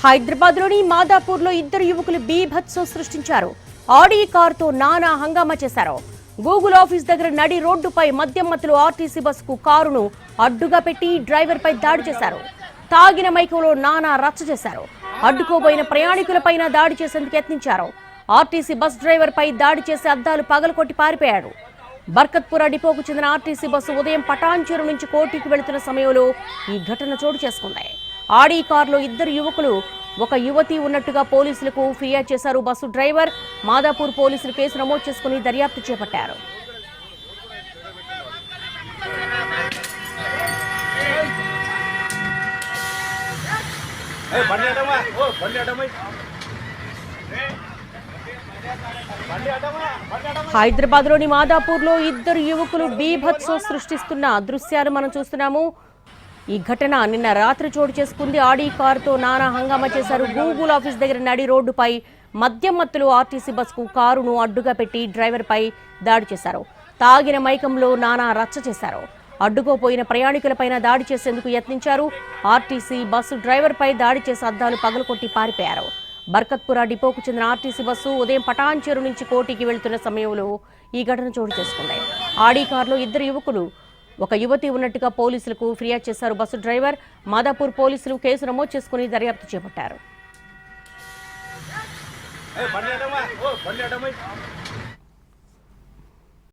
హైదరాబాద్లోని మాదాపూర్లో ఇద్దరు యువకులు బీభత్సం సృష్టించారు. ఆడి కారుతో నానా హంగామా చేశారు. గూగుల్ ఆఫీస్ దగ్గర నడి రోడ్డుపై మద్యం మత్తులో ఆర్టీసీ బస్సుకు కారును అడ్డుగా పెట్టి డ్రైవర్పై దాడి చేశారు. తాగిన మైకంలో నానా రచ్చ చేశారు. అడ్డుకోబోయిన ప్రయాణికులపైన దాడి చేసేందుకు యత్నించారు. ఆర్టీసీ బస్ డ్రైవర్పై దాడి చేసి అద్దాలు పగలకొట్టి పారిపోయాడు. బర్కత్పుర డిపోకు చెందిన ఆర్టీసీ బస్సు ఉదయం పటాన్చెరు నుంచి కోటికి వెళుతున్న సమయంలో ఈ ఘటన చోటు చేసుకుంది. ఆడి కారులో ఇద్దరు యువకులు, ఒక యువతి ఉన్నట్టుగా పోలీసులకు ఫిర్యాదు చేశారు. బస్సు డ్రైవర్, మాదాపూర్ పోలీసులు కేసు నమోదు చేసుకుని దర్యాప్తు చేపట్టారు. హైదరాబాద్లోని మాదాపూర్లో ఇద్దరు యువకులు బీభత్సం సృష్టిస్తున్న దృశ్యాలు మనం చూస్తున్నాము. ఈ ఘటన నిన్న రాత్రి చోటు చేసుకుంది. ఆడి కారుతో నానా హంగామా చేశారు. గూగుల్ ఆఫీస్ దగ్గర నడి రోడ్డుపై మద్యం మత్తులో ఆర్టీసీ బస్సుకు కారును అడ్డుగా పెట్టి డ్రైవర్పై దాడి చేశారు. తాగిన మైకంలో నానా రచ్చ చేశారు. అడ్డుకోపోయిన ప్రయాణికులపైన దాడి చేసేందుకు యత్నించారు. ఆర్టీసీ బస్సు డ్రైవర్పై దాడి చేసి అద్దాలు పగలకొట్టి పారిపోయారు. బర్కత్పుర డిపోకు చెందిన ఆర్టీసీ బస్సు ఉదయం పటాన్చెరు నుంచి కోటికి వెళ్తున్న సమయంలో ఈ ఘటన చోటు చేసుకుంది. ఆడి కారులో ఇద్దరు యువకులు, ఒక యువతి ఉన్నట్టుగా పోలీసులకు ఫిర్యాదు చేశారు. బస్సు డ్రైవర్, మాదాపూర్ పోలీసులు కేసు నమోదు చేసుకుని దర్యాప్తు చేపట్టారు.